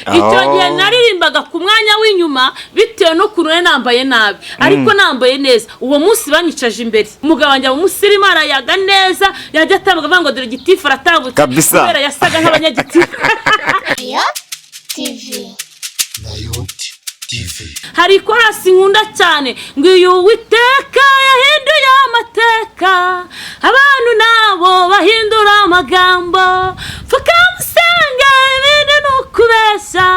icyo gihe naririmbaga ku mwanya w'inyuma bitewe no kunure nambaye nabi ariko nambaye neza uwo munsi banyicaje imbere umugabo wanjye umusirimu arayaga neza yajya atavuga avuga ngo dore gitifu aratambutse kubera yasaga nk'abanyagitifu Natecyeye TV. hari korasi nkunda cyane ngo uyu Uwiteka yahinduye amateka abantu nabo bahindura amagambo fukamusenge ibindi nukubeshya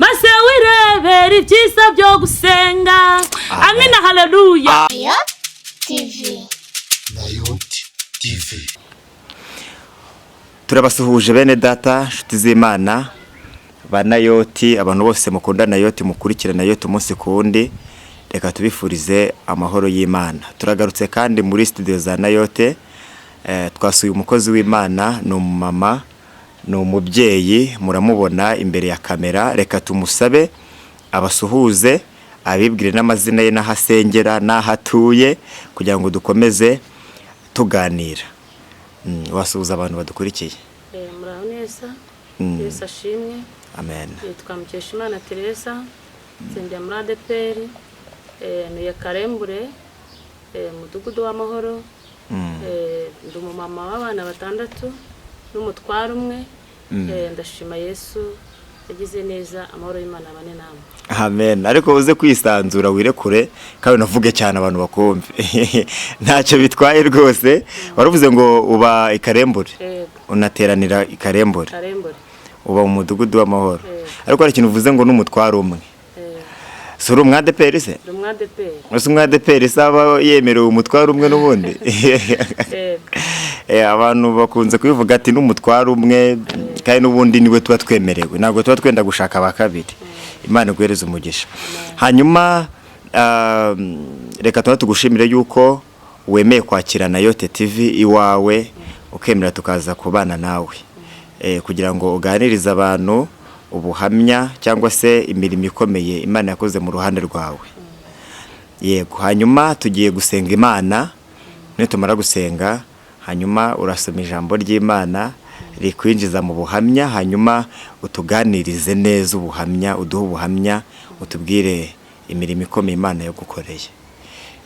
maze wirebera ibyiza byo gusenga amina haleluya TV. turabasuhuje bene data nshuti z'Imana ba Nayoti abantu bose mukunda Nayoti mukurikira Nayoti umunsi ku wundi reka tubifurize amahoro y'Imana. Turagarutse kandi muri studio za Nayote twasuye umukozi w'Imana no mama no mubyeyi muramubona imbere ya kamera reka tumusabe abasuhuze abibwire n'amazina ye n'ahasengera n'ahatuye kugira ngo dukomeze tuganira. Wasuhuza abantu badukurikiye. Muraho neza Yesu ashimwe. Amen. Twamukesha Imana Teresa nsengera muri ADPR ni Karembure mudugudu w'amahoro ndi umumama w'abana batandatu n'umutwaro umwe ndashima Yesu yagize neza amahoro y'Imana abane namwe. Amen. Ariko uze kwisanzura wirekure kandi navuge cyane abantu bakumve ntacyo bitwaye rwose waravuze ngo uba ikarembure unateranira ikarembure uba mu mudugudu w'amahoro ariko hari ikintu uvuze ngo n'umutwaro umwe sura umwadeperi se umwadeperi saba yemerewe umutwaro umwe n'ubundi abantu bakunze kubivuga ati n'umutwaro umwe kandi n'ubundi niwe tuba twemerewe ntabwo tuba twenda gushaka abakabiri. Imana iguhereze umugisha. Hanyuma reka tugushimire yuko wemeye kwakira Nayote TV iwawe ukemera tukaza kubana nawe kugira ngo uganirize abantu ubuhamya cyangwa se imirimo ikomeye Imana yakoze mu ruhande rwawe. Yego, hanyuma tugiye gusenga Imana nitumara gusenga hanyuma urasoma ijambo ry'Imana rikwinjiza mu buhamya hanyuma utuganirize neza ubuhamya uduhe ubuhamya utubwire imirimo ikomeye Imana yagukoreye.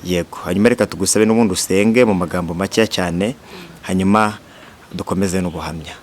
Yego, hanyuma reka tugusabe n'ubundi usenge mu magambo make cyane hanyuma dukomeze n'ubuhamya.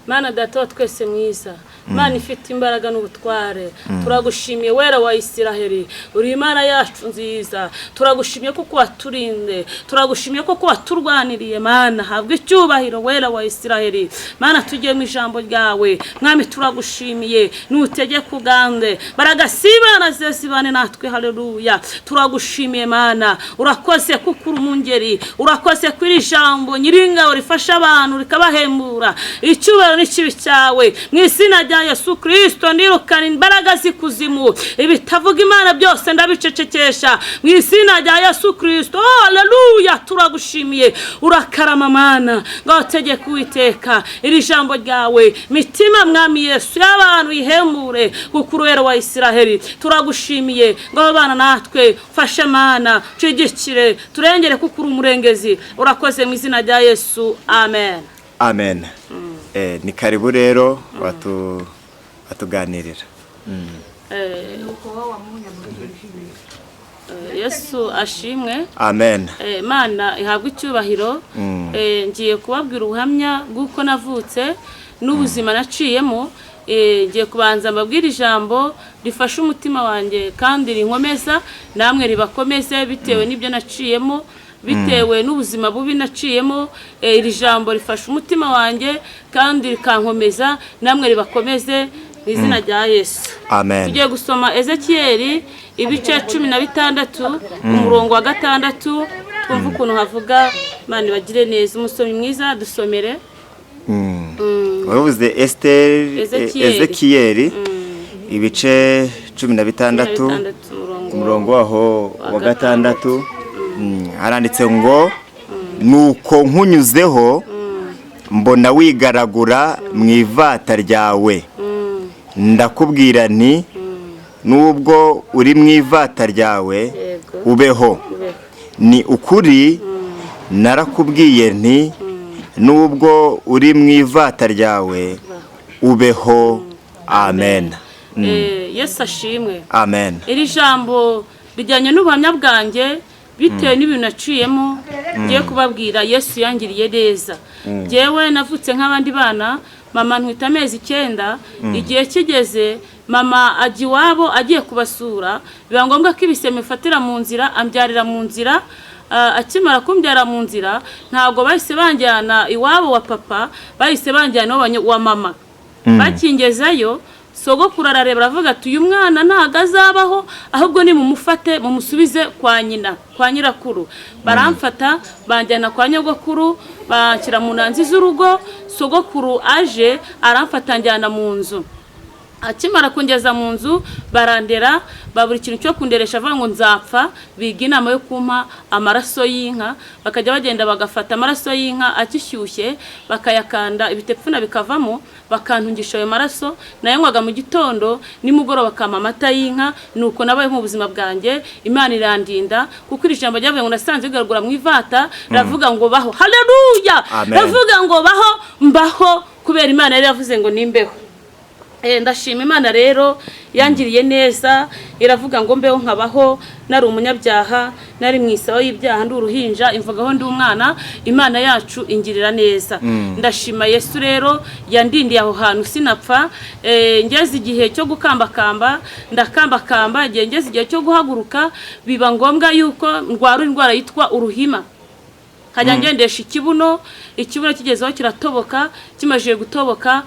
Mana data twese mwiza Mana ifite imbaraga n'ubutware turagushimiye wera wa Isiraheli uri Imana yacu nziza turagushimiye kuko waturinde turagushimiye kuko waturwaniriye Mana habwe icyubahiro wera wa Isiraheli Mana tugiye mu ijambo ryawe mwami turagushimiye nutege kugande baragasibana zesibane natwe haleluya turagushimiye Mana urakoze kuko uri umungeri urakoze kuri ijambo nyiringa urifasha abantu rikabahembura icyubahiro n'ikibi cyawe mu izina rya Yesu Kristo ndirukana imbaraga zikuzimu ibitavuga Imana byose ndabicecekesha mu izina rya Yesu Kristo. Haleluya turagushimiye urakarama Mana ngategeka Uwiteka iri jambo ryawe mitima mwami Yesu y'abantu ihemure kuko uruwera wa Isiraheli turagushimiye ngo bana natwe fashe Mana cigikire turengere kuko uri umurengezi urakoze mu izina rya Yesu amen. Amen. Ni karibu rero watuganirira. Yesu ashimwe. Amen. Mana ihabwe icyubahiro. Ngiye kubabwira ubuhamya bw'uko navutse n'ubuzima naciyemo. Ngiye kubanza mbabwira ijambo rifasha umutima wanjye kandi rinkomeza namwe ribakomeze bitewe n'ibyo naciyemo bitewe n'ubuzima bubi naciyemo. Iri jambo rifasha umutima wanjye kandi rikankomeza namwe ribakomeze izina rya Yesu. Amen. Tugiye gusoma Ezekiel ibice 16 umurongo wa 6 twumva ukuntu havuga Imana bagire neza. Umusomyi mwiza dusomere. Wavuze Ezekiel ibice 16 umurongo waho wa 6 haranditse ngo nuko nkunyuzeho mbona wigaragura mu ivata ryawe ndakubwira nti nubwo uri mu ivata ryawe ubeho ni ukuri narakubwiye nti nubwo uri mu ivata ryawe ubeho amen. Yesu ashimwe. Amen. Iri jambo rijyanye n'ubuhamya bwanjye bitewe n'ibintu naciyemo ngiye kubabwira. Yesu yangiriye neza. Jewe navutse nk'abandi bana, mama ntwita amezi 9, igihe kigeze mama aji wabo agiye kubasura, biba ngombwa ko ibiseme fatira mu nzira, ambyarira mu nzira. Akimara kumbyara mu nzira ntago bahise banjyana iwabo wa papa, bahise banjyana wa mama. Bakingezayo sogokuru arareba aravuga ati uyu mwana ntago azabaho, ahubwo ni mumufate mumusubize kwa nyina, kwa nyirakuru. Baramfata banjyana kwa nyogokuru, banshyira mu nanzi z'urugo. Sogokuru aje aramfata njyana mu nzu. Akimara kungeza mu nzu barandera, babura ikintu cyo kunderesha avuga ngo nzapfa. Biga inama yo kumpa amaraso y'inka, bakajya bagenda bagafata amaraso y'inka akishyushye bakayakanda ibitepfuna bikavamo, bakantungisha ayo maraso. Nayanywaga mu gitondo, nimugoroba bakampa amata y'inka. Nuko nabaye mu buzima bwanjye, Imana irandinda. Kuko iri jambo ryavuye ngo nasanze bigaragura mu ivata, ravuga ngo baho. Haleluya! Ravuga ngo baho, mbaho kubera Imana yari yavuze ngo nimbeho. Ndashima Imana rero yangiriye neza, iravuga ngo mbeho nkabaho. Nari umunyabyaha, nari mwisaho y'ibyaha, ndi uruhinja, imvugaho ndi umwana. Imana yacu ingirira neza. Ndashima Yesu rero yandindiye aho hantu sinapfa. Ngeze igihe cyo gukambakamba, ndakambakamba. Ngeze igihe cyo guhaguruka, biba ngombwa yuko ndwara indwara yitwa uruhima. Kajya ngendesha ikibuno kigezeho kiratoboka. Kimaje gutoboka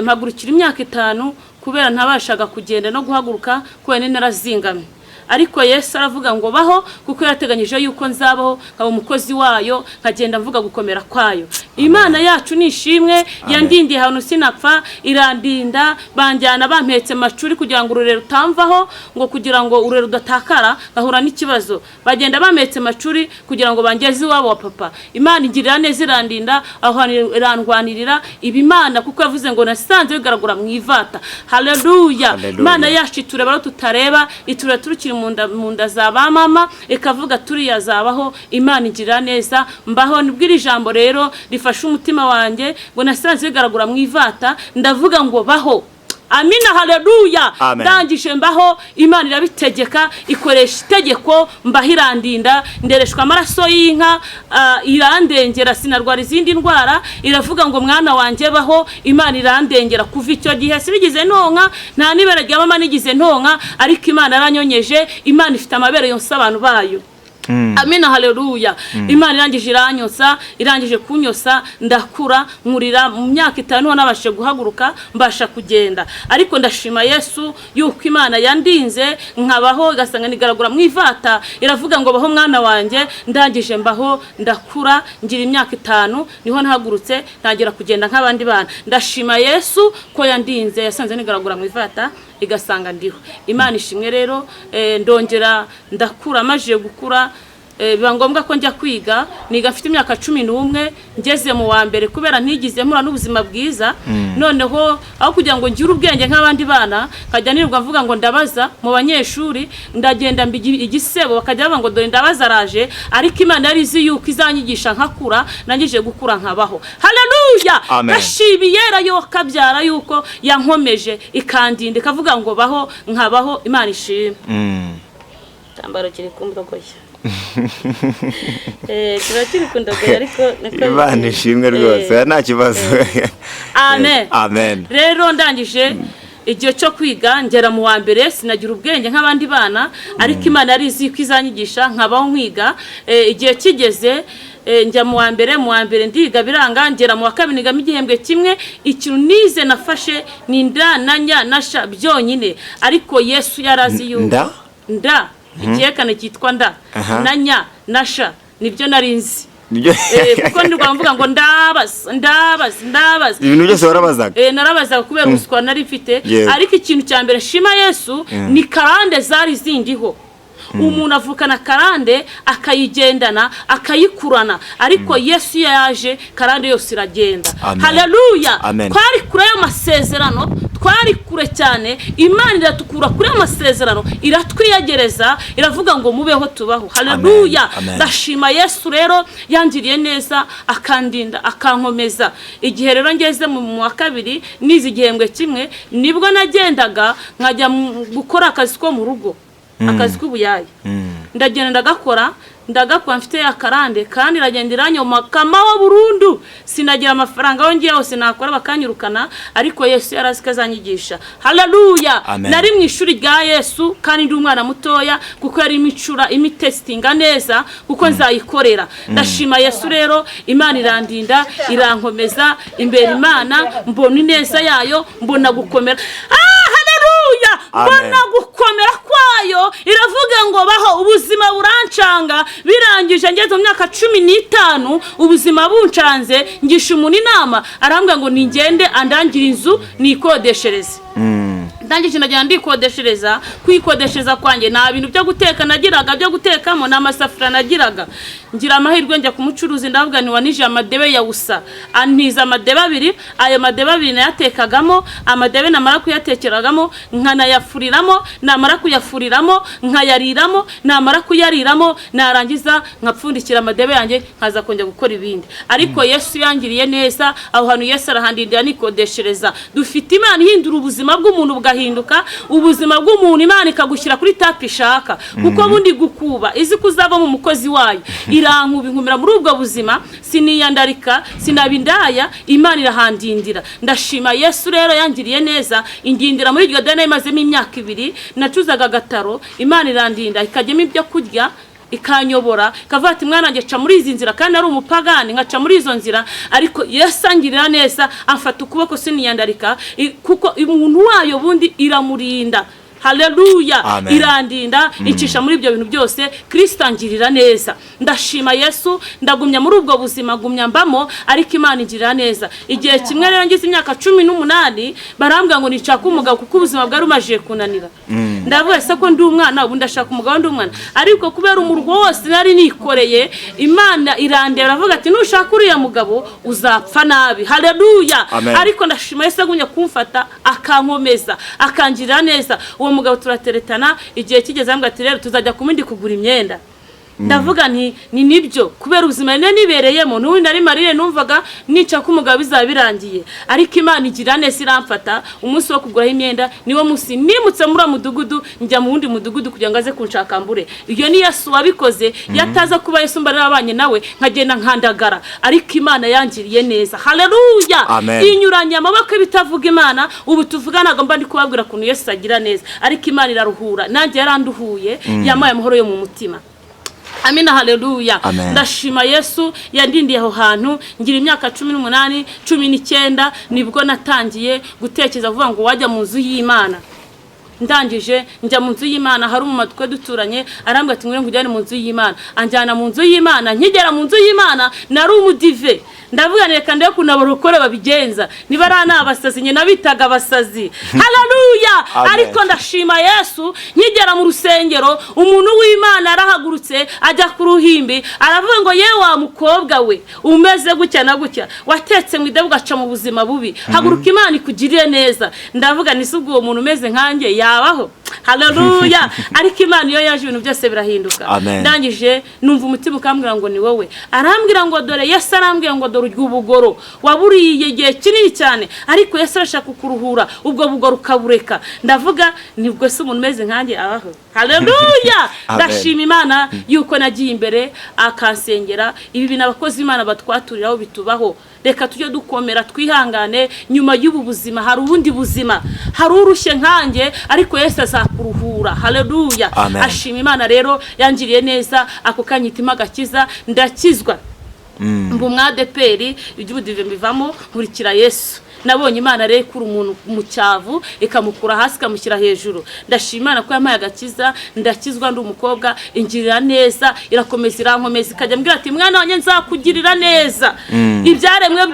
mpagurukira imyaka 5 kubera ntabashaga kugenda no guhaguruka kubera narazingamye. Ariko Yesu aravuga ngo baho, kuko yateganyije yuko nzabaho nkaba umukozi wayo, nkagenda mvuga gukomera kwayo. Imana yacu nishimwe, yandindiye hano sinapfa, irandinda. Banjyana bampetse macuri kugira ngo ururero utamvaho, ngo kugira ngo ururero udatakara gahura n'ikibazo. Bagenda bampetse macuri kugira ngo bangeze iwabo wa papa. Imana ingirira neza, irandinda, aho irandwanirira ibimana, kuko yavuze ngo nasanze bigaragura mu ivata. Haleluya! Imana yacu tureba tutareba, itura turukira munda za ba mama, ikavuga turi yazabaho. Imana ingirira neza, mbaho. Nibwira ijambo rero rifasha umutima wanjye ngo nasanze bigaragura mu ivata, ndavuga ngo baho. Amina, haleluya. Ndangije mbaho, Imana irabitegeka, ikoresha itegeko, mbahirandinda, ndereshwa amaraso y'inka, irandengera, sinarwara izindi ndwara. Iravuga ngo mwana wanjye baho, Imana irandengera. Kuva icyo gihe sirigize ntonka, nta nibere rya mama nigize ntonka, ariko Imana yaranyonyeje. Imana ifite amabere yonsa abantu bayo. Amina, haleluya. Imana irangije iranyotsa, irangije kunyosa, ndakura, nkurira mu myaka 5 nabashe guhaguruka, mbasha kugenda. Ariko ndashima Yesu yuko Imana yandinze nkabaho, igasanga nigaragura mu ivata. Iravuga ngo baho mwana wanjye. Ndangije mbaho, ndakura, ngira imyaka 5 niho nahagurutse ntangira kugenda nk'abandi bana. Ndashima Yesu ko yandinze, yasanze nigaragura mu ivata, igasanga ndiho. Imana ishimwe rero. Ndongera ndakura, maje gukura biba ngombwa ko njya kwiga. Niga mfite imyaka 11, ngeze mu wa mbere kubera ntigize mura n'ubuzima bwiza. Noneho aho kugira ngo ngire ubwenge nk'abandi bana, kajya nirwa mvuga ngo ndabaza mu banyeshuri, ndagenda igisebo, bakajya baba ngo dore ndabaza araje. Ariko Imana yari izi yuko izanyigisha nkakura, nangije gukura nkabaho. Haleluya! Nashibiye rayo kabyara yuko yankomeje, ikandinda, ikavuga ngo baho nkabaho. Imana ishimwe. Tambaro kiri kumdogoya. Kirakiri kundogoya, ariko Imana ishimwe rwose, nta kibazo. Amen. Amen. Rero ndangije igihe cyo kwiga, ngera mu wa mbere, sinagira ubwenge nk'abandi bana, ariko Imana yari izi ko izanyigisha nkabaho nkwiga. Igihe kigeze njya mu wa mbere ndiga biranga, ngera mu wa kabiri nigamo igihembwe kimwe. Ikintu nize nafashe ni nda na nya na sha byonyine, ariko Yesu yarazi yuko nda ikiyekane cyitwa nda na nya na sha nibyo narinzi. Kuko ndirwa mvuga ngo ndabaza ibintu byose warabazaga. Narabazaga kubera umuswa nari mfite. Ariko ikintu cya mbere shima Yesu ni karande zari zindiho. Umuntu avukana karande akayigendana, akayikurana, ariko Yesu yaje karande yose iragenda. Haleluya! Twari kure y'amasezerano, twari kure cyane, Imana iratukura kuri amasezerano, iratwiyegereza, iravuga ngo mubeho tubaho. Haleluya. Ndashima Yesu rero yangiriye neza, akandinda, akankomeza. Igihe rero ngeze mu wa kabiri nizi igihembwe kimwe, nibwo nagendaga nkajya gukora akazi ko mu rugo, akazi k'ubuyaya. Ndagenda ndagakora mfite akarande, kandi iragenda iranyoma kamaho burundu, sinagira amafaranga aho ngiye hose nakora bakanyirukana, ariko Yesu yarazi kazanyigisha. Haleluya. Nari mu ishuri rya Yesu kandi ndi umwana mutoya, kuko yari imicura imitestinga neza kuko nzayikorera. Ndashima Yesu rero, Imana irandinda, irankomeza imbere Imana, mbona ineza yayo, mbona gukomera. Haleluya. Mbona gukomera kwayo, iravuga ngo baho ubuzima burancanga. Birangije ngeze mu myaka 15 ubuzima buncanze, ngisha umuntu inama, arambwa ngo ningende andangira inzu nikodeshereze. Ndangije najya ndikodeshereza, kwikodeshereza kwanjye nta bintu byo guteka nagiraga, byo gutekamo n'amasafura nagiraga. Ngira amahirwe njya kumucuruzi, ndavuga ni wanije amadebe ya usa, antiza amadebe 2, ayo madebe 2 nayatekagamo, amadebe namara kuyatekeragamo, nkanayafuriramo, namara kuyafuriramo nkayariramo, namara kuyariramo narangiza nkapfundikira amadebe yanjye, nkaza kongera gukora ibindi. Ariko Yesu yangiriye neza, aho hantu Yesu arahandindira nikodeshereza. Dufite Imana ihindura ubuzima bw'umuntu bugahinduka, ubuzima bw'umuntu Imana ikagushyira kuri tapi ishaka, kuko bundi gukuba izi kuzava mu mukozi wayo, irankuba inkumira muri ubwo buzima, siniyandarika, sinabindaya, Imana irahandindira. Ndashima Yesu rero yangiriye neza, ingindira muri iryo dana imazemo imyaka 2, nacuzaga gataro, Imana irandinda, ikajyemo ibyo kurya, ikanyobora, kavuga ati mwana wanjye ca muri izi nzira, kandi ari umupagani nkaca muri izo nzira, ariko Yesu angirira neza, amfata ukuboko siniyandarika, kuko umuntu wayo bundi iramurinda. Haleluya. Irandinda, incisha muri ibyo bintu byose, Kristo angirira neza. Ndashima Yesu, ndagumya muri ubwo buzima, gumya mbamo, ariko Imana ingirira neza. Igihe kimwe rero ngize imyaka 18, barambwa ngo nicaka umugabo kuko ubuzima bwari umajiye kunanira. Ndavuga se ko ndi umwana, ubu ndashaka umugabo ndi umwana, ariko kubera umurwo wose nari nikoreye, Imana irandera, aravuga ati nushaka uriya mugabo uzapfa nabi. Haleluya. Ariko ndashima Yesu agumya kumfata, akankomeza, akangirira neza. Uwo mugabo turateretana, igihe kigeze ambwa ati rero tuzajya kumindi kugura imyenda. Ndavuga nti ni nibyo, kubera ubuzima nibereyemo, n'ubu nari marire numvaga nica ko umugabo bizabirangiye, ariko Imana igira neza iramfata. Umunsi wo kugura imyenda niwo munsi nimutse muri mudugudu, njya mu wundi mudugudu kugira ngo aze kunshaka mbure. Iyo ni Yesu wabikoze, yataza kuba Yesu mba narabanye nawe nkagenda nkandagara, ariko Imana yangiriye neza. Haleluya. Inyuranya amaboko bitavuga Imana, ubu tuvuganaga mba ndi kubabwira kuntu Yesu agira neza, ariko Imana iraruhura, nanjye yaranduhuye, yamaye amahoro yo mu mutima. Amina. Haleluya. Ndashima Yesu yandindiye aho hantu, ngira imyaka 18, 19 nibwo natangiye gutekereza vuga ngo wajya mu nzu y'Imana. Ndangije njya mu nzu y'Imana, hari mu matwe duturanye, arambwa ati ngwire ngujyane mu nzu y'Imana. Anjyana mu nzu y'Imana, nkigera mu nzu y'Imana nari umudive. Ndavuga reka ndeye kunabarokore babigenza, niba ari abasazi nyine nabitaga abasazi. Haleluya. Ariko ndashima Yesu, nkigera mu rusengero, umuntu w'Imana arahagurutse ajya ku ruhimbi, aravuga ngo yewe wa mukobwa we, umeze gutya na gutya, watetse Mw'Idebe ugaca mu buzima bubi, haguruka Imana ikugirire neza. Ndavuga ni subwo uwo muntu umeze nkanjye yabaho. Haleluya. Ariko Imana iyo yaje ibintu byose birahinduka. Ndangije numva umutima ukambwira ngo ni wowe, arambwira ngo dore Yesu arambwira ngo dore urw'ubugoro waburiye igihe kinini cyane, ariko Yesu arashaka kukuruhura, ubwo bugoro ukabureka. Ndavuga nibwo se umuntu umeze nkanjye abaho. Haleluya. Ndashima Imana yuko nagiye imbere akansengera, ibi bintu abakozi Imana batwaturiraho bitubaho. Reka tujye dukomera, twihangane, nyuma y'ubu buzima hari ubundi buzima, hari urushye nkanjye, ariko Yesu azakuruhura. Haleluya. Ashima Imana rero yangiriye neza, ako kanyitima gakiza, ndakizwa. Mbu mwadeperi iby'ubudive mbivamo, nkurikira Yesu. Nabonye Imana rero kuri umuntu mu cyavu ikamukura hasi kamushyira hejuru. Ndashima Imana ko yamaye agakiza, ndakizwa ndi umukobwa, ingirira neza, irakomeza irankomeza, ikajya mbwira ati mwana wanjye nzakugirira neza. Ibyaremwe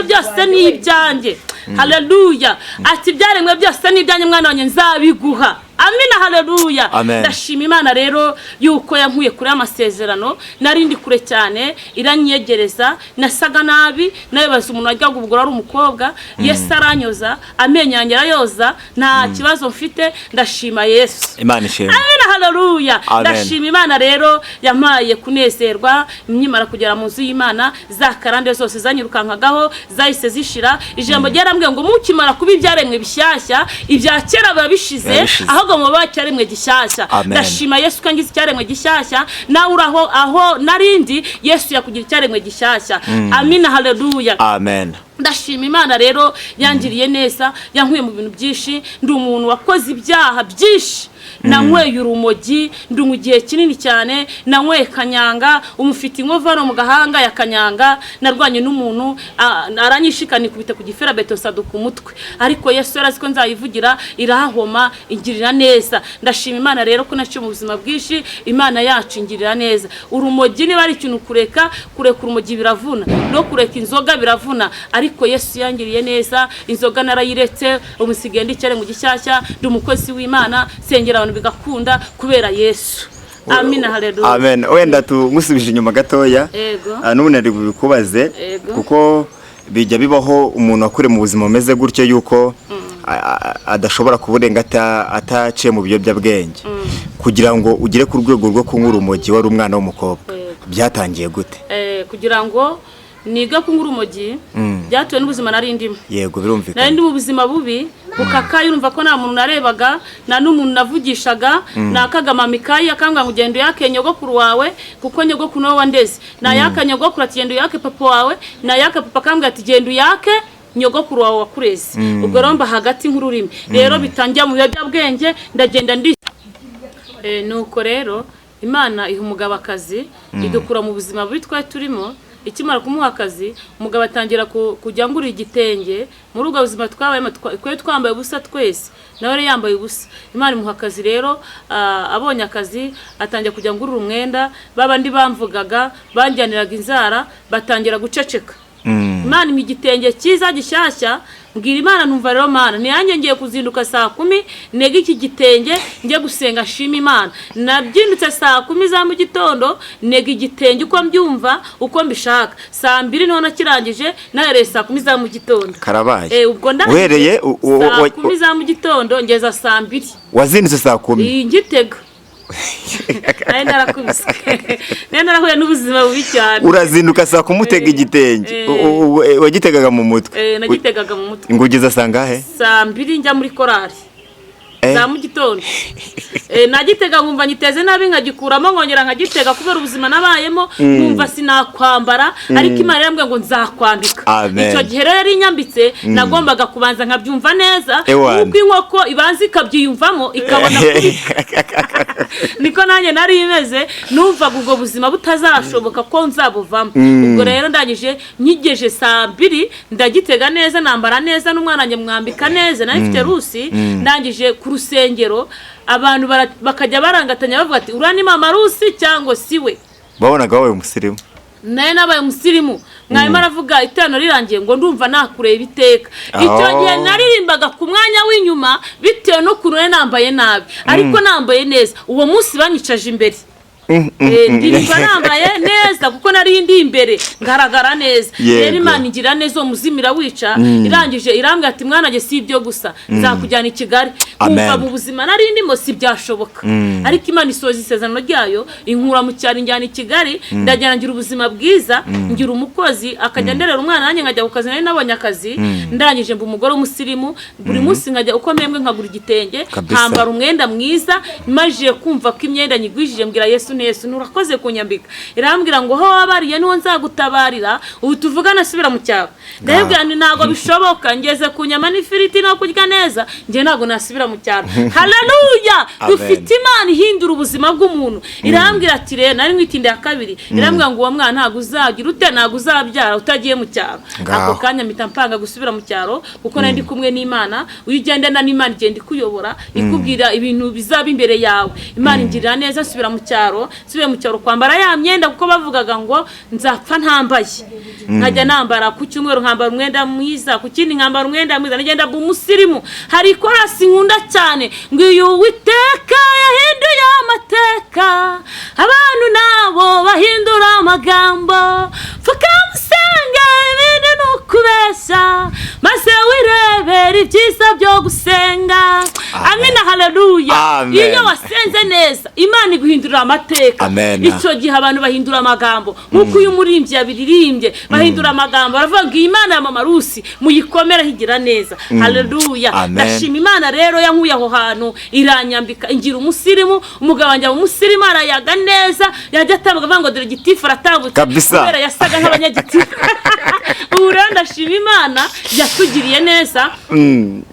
byose ni ibyanjye. Haleluya. Ati ibyaremwe byose ni ibyanjye mwana wanjye nzabiguha. amina haleluya. Amen. Ndashima Imana rero yuko yankuye kure amasezerano narindi kure cyane iranyegereza nasaga nabi nabibaza umuntu ajya gubugura ari umukobwa Yesu aranyoza amenyanyera yoza nta kibazo mfite ndashima Yesu. Imana ishimwe. Amina haleluya. Ndashima Imana rero yampaye kunezerwa imyimara kugera mu nzu y'Imana za karande zose zanyirukankagaho zahise zishira ijambo ryarambwiye ngo mukimara kuba ibyaremwe bishyashya ibya kera babishize ahubwo mu bacyaremwe gishyashya. Ndashima Yesu kangize icyaremwe gishyashya nawe uraho aho narindi Yesu yakugira icyaremwe gishyashya. Amina haleluya. Amen. Ndashima Imana rero yangiriye neza yankuye mu bintu byinshi ndi umuntu wakoze ibyaha byinshi nanyweye urumogi ndungu gihe kinini cyane nanyweye kanyanga umufite inkovano mu gahanga ya kanyanga narwanye n'umuntu aranyishikana ikubita ku gifera beto sadu ku mutwe ariko Yesu yarazi ko nzayivugira irahoma ingirira neza. Ndashima Imana rero ko naciye mu buzima bwinshi Imana yacu ingirira neza. Urumogi niba ari ikintu kureka urumogi biravuna no kureka inzoga biravuna ariko Yesu yangiriye neza inzoga narayiretse umusigende cyane mu gishyashya ndi umukozi w'Imana sengera abantu bigakunda kubera Yesu. Amina haleluya. Amen. Wenda tumusubije inyuma gatoya n'ubundi ari bikubaze kuko bijya bibaho umuntu akure mu buzima umeze gutyo yuko adashobora kuburenga ataciye mu biyobyabwenge kugira ngo ugire ku rwego rwo kunywa urumogi wari umwana w'umukobwa byatangiye gute? Kugira ngo niga kunywa urumogi byatuwe n'ubuzima narindimo. Yego birumvikana. Narindi mu buzima bubi bukakaye urumva ko nta muntu narebaga na n'umuntu navugishaga nakagama mikayi akambwa ngo gendo yake nyogokuru wawe kuko nyogokuru nawe wandeze na yaka nyogokuru ati gendo yake papa wawe na yaka papa akambwa ati gendo yake nyogokuru wawe wakureze. Ubwo romba hagati nk'ururimi rero bitangiye mu biyobyabwenge ndagenda ndi nuko rero Imana iha umugabakazi idukura mu buzima bubi twari turimo. Ikimara kumuha akazi umugabo atangira kujya ngurira igitenge muri ubwo buzima twabaye twambaye ubusa twese nawe yambaye ubusa. Imana imuha akazi rero abonye akazi atangira kujya ngurira umwenda babandi bamvugaga banjyaniraga inzara batangira guceceka. Imana imi igitenge cyiza gishyashya mbwira Imana numva rero Mana niyanjye ngiye kuzinduka saa 10 nega iki gitenge ngiye gusenga shima Imana nabyindutse saa 10 za mu gitondo nega igitenge uko mbyumva uko mbishaka saa 2 none kirangije nahereye saa 10 za mu gitondo karabaye. Ubwo uhereye saa 10 za mu gitondo ngeza saa 2 wazindutse saa 10 ngitega nenda rakubise nenda rahuye n'ubuzima bubi cyane urazinduka saa kumutega igitenge wagitegaga mu mutwe nagitegaga mu mutwe ngugeza sangahe saa 2 njya muri korari za mu gitondo nagitega ngumva nyiteze nabi nkagikuramo nkongera nkagitega kubera ubuzima nabayemo numva sinakwambara ariko Imana yarambwiye ngo nzakwambika. Icyo gihe rero inyambitse nagombaga kubanza nkabyumva neza kuko inkoko ibanza ikabyiyumvamo ikabona kuri niko nanjye nari imeze numvaga ubwo buzima butazashoboka ko nzabuvamo. Ubwo rero ndangije nyigeje saa 2 ndagitega neza nambara neza n'umwana wanjye mwambika neza nari mfite rusi ndangije ku rusengero abantu bakajya barangatanya bavuga ati urani mama rusi cyangwa siwe babonaga wawe umusirimu naye nabaye umusirimu mwarimu aravuga itano rirangiye ngo ndumva nakureba iteka. Icyo gihe naririmbaga ku mwanya w'inyuma bitewe no kunure nambaye nabi ariko nambaye neza uwo munsi banyicaje imbere ndirimba nambaye neza kuko nari ndi imbere ngaragara neza. Rero Imana ingira neza umuzimira wica irangije irambwe ati mwana nge si ibyo gusa nzakujyana i Kigali kumva mu buzima nari ndimo si byashoboka ariko Imana isoza isezerano ryayo inkura mu cyaro injyana i Kigali ndajyana ngira ubuzima bwiza ngira umukozi akajya nderera umwana nanjye nkajya kukazi nari nabonye akazi ndangije mba umugore w'umusirimu buri munsi nkajya uko mbembwe nkagura igitenge nkambara umwenda mwiza maje kumva ko imyenda nyigwijije mbwira Yesu nurakoze kunyambika irambwira ngo ho wabariye niho nzagutabarira ubu tuvugana asubira mu cyaro. Ndabwira ntago bishoboka ngeze kunyama n'ifiriti no kurya neza nge ntago nasubira mu cyaro. Haleluya. Dufite Imana ihindura ubuzima bw'umuntu. Irambwira ati rero nari mwitinde ya kabiri irambwira ngo uwo mwana ntago uzagira ute ntago uzabyara utagiye mu cyaro. Ako kanya mpita mpanga gusubira mu cyaro kuko nari ndi kumwe n'Imana uyigendana n'Imana igenda ikuyobora ikubwira ibintu bizaba imbere yawe. Imana ingirira neza asubira mu cyaro nsubiye mu cyaro kwambara ya myenda kuko bavugaga ngo nzapfa ntambaye nkajya nambara ku cyumweru nkambara umwenda mwiza ku kindi nkambara umwenda mwiza nagenda umusirimu hari korasi nkunda cyane ngo uyu Uwiteka yahinduye amateka abantu nabo bahindura amagambo fuka musenga ibindi nukubesha maze wirebera ibyiza byo gusenga amina haleluya iyo wasenze neza Imana iguhindurira amateka icyo gihe abantu bahindura amagambo nkuko uyu murimbyi yabiririmbye bahindura amagambo baravuga ngo Imana ya mama Rusi muyikomera higira neza haleluya ndashima Imana rero yankuye aho hantu iranyambika ingira umusirimu umugabo wanjye umusirimu arayaga neza yajya atavuga ngo dore gitifu aratambutse kubera yasaga nk'abanyagitifu uranda ndashima Imana yatugiriye neza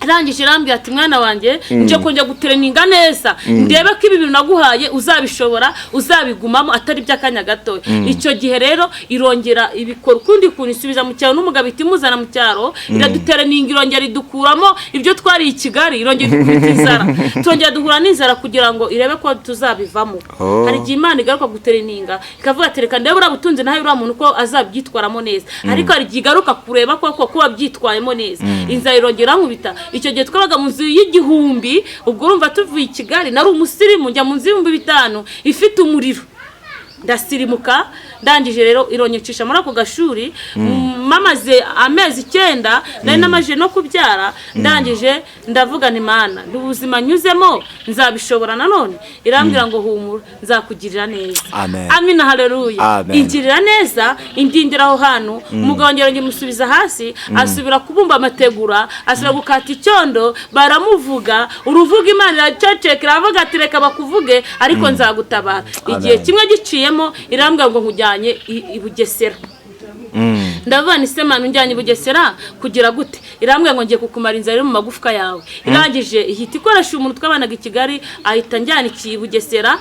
irangije irambwira ati mwana wanjye nje kongera gutereninga neza ndebe ko ibi bintu naguhaye uzabishobora uzabigumamo atari by'akanya gato icyo gihe rero irongera ibikora ukundi kuntu isubiza mu cyaro n'umugabo itimuzana mu cyaro iradutereninga irongera idukuramo ibyo twari i Kigali irongera idukubita inzara tongera duhura n'inzara kugira ngo irebe ko tuzabivamo hari igihe Imana igaruka gutereninga ikavuga ati reka ndebe urabutunze naho uriya muntu ko azabyitwaramo neza ariko hari igihe igaruka kureba ko kuba byitwayemo neza inzara irongera nkubita icyo gihe twabaga mu nzu y'igihumbi ubwo urumva tuvuye i Kigali nari umusirimu njya mu nzu y'5,000 ifite umuriro ndasirimuka ndangije rero ironyecisha muri ako gashuri mamaze amezi 9 nari namaje no kubyara ndangije ndavuga ni Mana ubuzima nyuzemo nzabishobora nanone irambwira ngo humura nzakugirira neza amina haleluya ingirira neza indindira aho hantu umugabo ngero musubiza hasi asubira kubumba amategura asubira gukata icyondo baramuvuga uruvuga Imana iracecekera avuga ati reka bakuvuge ariko nzagutabara igihe kimwe giciyemo irambwira ngo nkujyanye i Bugesera ndavana isemana unjyanye i Bugesera kugira gute irambwira ngo ngiye kukumara inzara mu magufwa yawe irangije ihita ikoresha umuntu twabanaga i Kigali ahita njyana i Bugesera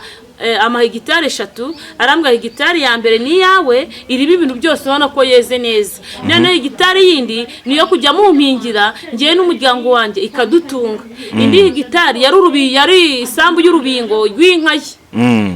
amahegitari 3 arambwa hegitari ya mbere ni yawe iribi ibintu byose ubona ko yeze neza none hegitari yindi niyo kujya mu mpingira ngiye n'umuryango wanjye ikadutunga indi hegitari yari isambu y'urubingo rw'inkaye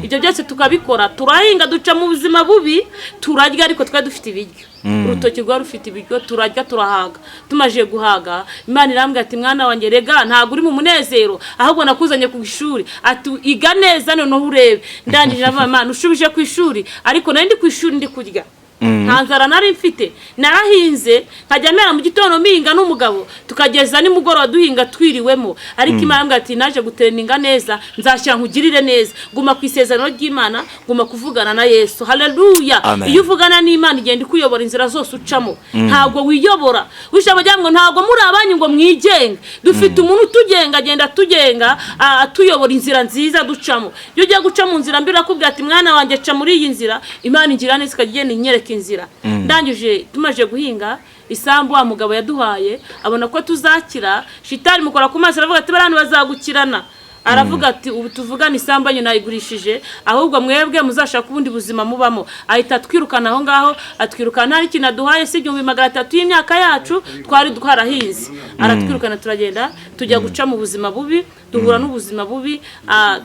ibyo byose tukabikora turahinga duca mu buzima bubi turarya ariko twa dufite ibiryo urutoki rwa rufite ibiryo turarya turahaga tumaje guhaga Imana irambwira ati mwana wanjye rega ntago uri mu munezero ahubwo nakuzanye ku ishuri ati iga neza none urebe ndangije navuga Imana ushubije ku ishuri ariko nari ndi ku ishuri ndi kurya ntanzara nari mfite narahinze nkajya mera mu gitondo mpinga n'umugabo tukageza nimugoroba duhinga twiriwemo ariko Imana ati naje gutereninga neza nzashyira nkugirire neza guma ku isezerano ry'Imana guma kuvugana na Yesu haleluya iyo uvugana n'Imana igenda ikuyobora inzira zose ucamo ntago wiyobora wishabajya ngo ntago muri abanyu ngo mwijenge dufite umuntu tugenga agenda tugenga atuyobora inzira nziza ducamo iyo ugiye guca mu nzira mbira kubwira ati mwana wanjye ca muri iyi nzira Imana ingira neza ikagenda inyereka inzira ndangije tumaje guhinga isambu wa mugabo yaduhaye abona ko tuzakira shitani mukora ku maso aravuga ati barano bazagukirana aravuga ati ubu tuvugana isambanye nayigurishije ahubwo mwebwe muzashaka ubundi buzima mubamo ahita twirukana aho ngaho atwirukana hari kintu aduhaye si 300 y'imyaka yacu twari twarahinze aratwirukana turagenda tujya guca mu buzima bubi duhura n'ubuzima bubi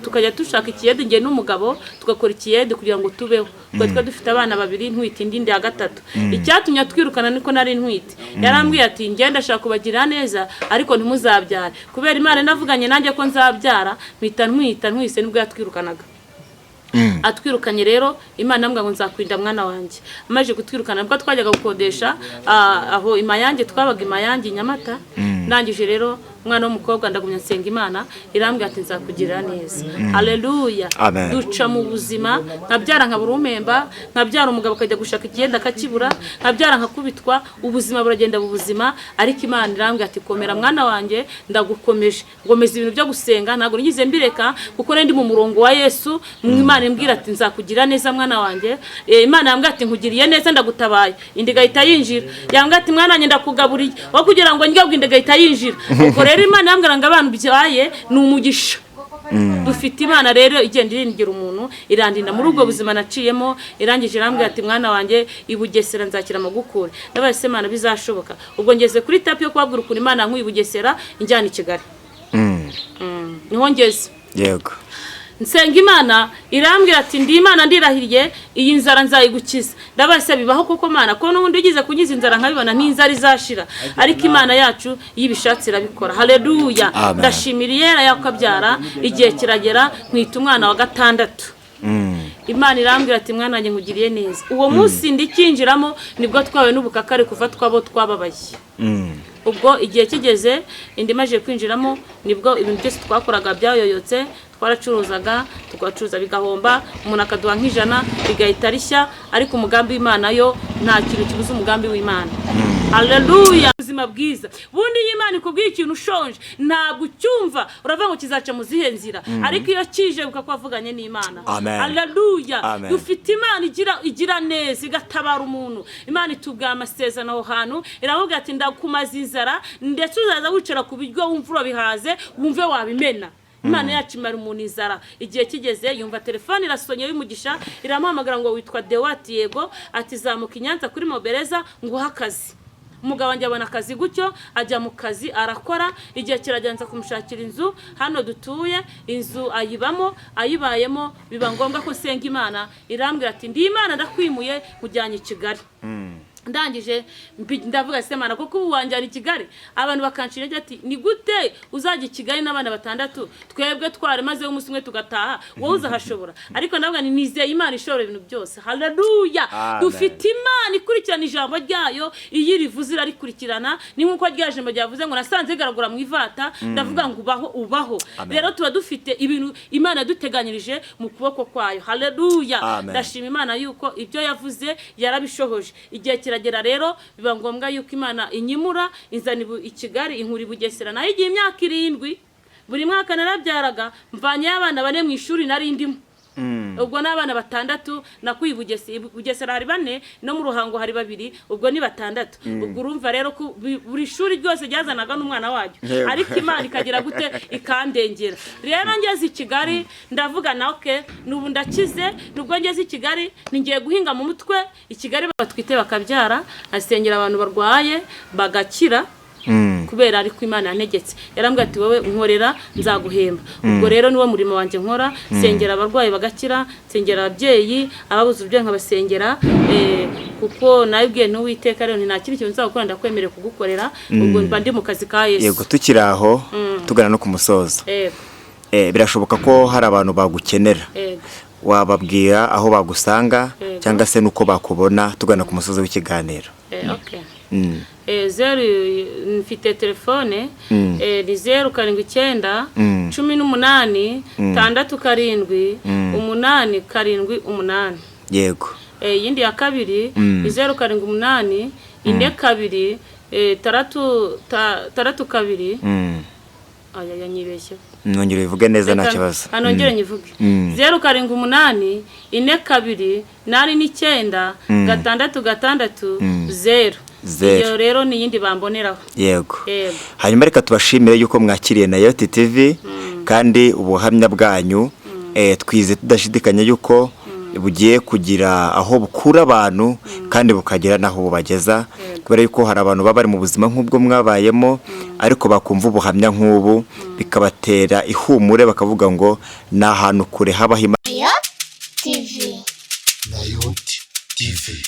tukajya dushaka ikiyede nge n'umugabo tugakora ikiyede kugira ngo tubeho twa dufite abana 2 ntwite indinde ya 3 icyatumye twirukana niko nari ntwite yarambwiye ati ngenda shaka kubagira neza ariko ntimuzabyara kubera Imana navuganye nanjye ko nzabyara mpita ntwise nibwo yatwirukanaga atwirukanye rero Imana ambwa ngo nzakwinda mwana wanjye amaje gutwirukana bwo twajyaga gukodesha aho imayange twabaga imayange Nyamata ndangije rero umwana w'umukobwa ndagumya nsenga Imana irambwira ati nzakugirira neza haleluya duca mu buzima nkabyara nkaburumemba nkabyara umugabo akajya gushaka igenda akakibura nkabyara nkakubitwa ubuzima buragenda bubuzima ariko Imana irambwira ati komera mwana wanjye ndagukomeje ngomeza ibintu byo gusenga ntago ngize mbireka kuko ndi mu murongo wa Yesu Imana imbwira ati nzakugirira neza mwana wanjye Imana yambwira ati nkugiriye neza ndagutabaye indiga itayinjira yambwira ati mwana wanjye ndakugaburiye wo kugira ngo njye indiga itayinjira uko rero Imana yambwira ngo abantu byaye ni umugisha dufite Imana rero igenda irindira umuntu irandinda muri ubwo buzima naciyemo irangije irambwira ati mwana wanjye i Bugesera nzakira amagukure n'abase Imana bizashoboka ubwo ngeze kuri tapi yo kubabwira ukuntu Imana nk'uyi Bugesera injyana i Kigali niho ngeze yego nsenga Imana irambwira ati ndi Imana ndirahiriye iyi nzara nzayigukiza. Ndabase bibaho koko Mana ko n'ubundi ugize kunyiza inzara nkabibona n'inzara izashira, ariko Imana yacu yibishatse irabikora. Haleluya. Ndashimiriye yakabyara igihe kiragera mwita umwana wa gatandatu. Imana irambwira ati mwana wanjye nkugiriye neza. Uwo munsi ndikinjiramo nibwo twawe n'ubukakare kuva twabo twababaye. Ubwo igihe kigeze indimaje kwinjiramo nibwo ibintu byose twakoraga byayoyotse, twaracuruzaga tugacuruza bigahomba, umuntu akaduha nk'ijana bigahita rishya, ariko umugambi w'Imana yo nta kintu kibuza umugambi w'Imana. Haleluya. Ubuzima bwiza bundi y'Imana ikubwiye ikintu ushonje ntabwo ucyumva, uravuga ngo kizaca mu zihe nzira, ariko iyo kije ukakwavuganye n'Imana. Haleluya. Dufite Imana igira neza igatabara umuntu. Imana itubwa amasezerano aho hantu iravuga ati ndakumaza inzara ndetse uzaza wicara ku biryo wumva urabihaze wumve wabimena. Imana yacu imara umuntu inzara. Igihe kigeze yumva telefone irasonye y'umugisha iramuhamagara ngo witwa Dewati, yego, ati zamuka Inyanza kuri Mobereza nguha akazi. Umugabo wanjye abona akazi gutyo ajya mu kazi arakora. Igihe kiragenza kumushakira inzu hano dutuye, inzu ayibamo ayibayemo biba ngombwa ko senga Imana irambwira ati ndi Imana ndakwimuye kujyanye i Kigali. Ndangije ndavuga se Mana kuko uwanjye i Kigali abantu bakanshira ati ni gute uzajya i Kigali n'abana batandatu twebwe tware maze umunsi umwe tugataha wowe uzahashobora, ariko ndavuga ni nizeye Imana ishobora ibintu byose. Haleluya. Dufite Imana ikurikirana ijambo ryayo, iyi rivuze irarikurikirana. Ni nkuko ryaje mu ryavuze ngo nasanze garagura mu ivata, ndavuga ngo ubaho. Rero tuba dufite ibintu Imana duteganyirije mu kuboko kwayo. Haleluya. Ndashima Imana yuko ibyo yavuze yarabishohoje. Igihe kiragera rero biba ngombwa yuko Imana inyimura inzani i Kigali inkuri Bugesera. Naho igihe imyaka 7 buri mwaka narabyaraga mvanye abana bane mu ishuri nari ndimo. Ubwo n'abana batandatu nakuye Bugesera hari 4 no mu Ruhango hari 2, ubwo ni 6. Ubwo urumva rero ko buri shuri ryose ryazanaga n'umwana wajyo, ariko Imana ikagira gute ikandengera. Rero ngeze i Kigali ndavuga na okay nubu ndakize, nubwo ngeze i Kigali ningiye guhinga mu mutwe. I Kigali batwite bakabyara, asengera abantu barwaye bagakira. Kubera ariko Imana yantegetse yarambwira ati wowe unkorera nzaguhemba. Ubwo rero niwo murimo wanje nkora, sengera abarwayi bagakira, sengera ababyeyi ababuze ubyo nkabasengera, kuko nabibwiye n'Uwiteka rero nta kintu nzakora ndakwemerera kugukorera. Ubwo mba ndi mu kazi ka Yesu. Yego, tukiraho tugana no kumusozo. Birashoboka ko hari abantu bagukenera, wababwira aho bagusanga cyangwa se nuko bakubona tugana ku musozo w'ikiganiro. Okay. Mfite telefone ni 079 18 67 878. Yego. Yindi ya kabiri ni 078 42 32. Aya yanyibeshye. Nongere bivuge neza nta kibazo. Anongere nyivuge. 078 42 89 660. Iyo rero ni yindi bamboneraho. Yego. Hanyuma reka tubashimire yuko mwakiriye Natecyeye TV kandi ubuhamya bwanyu twize tudashidikanya yuko bugiye kugira aho bukura abantu kandi bukagira naho bubageza, kubera yuko hari abantu baba bari mu buzima nk'ubwo mwabayemo ariko bakumva ubuhamya nk'ubu bikabatera ihumure bakavuga ngo na ahantu kure habaho Imana. Natecyeye TV.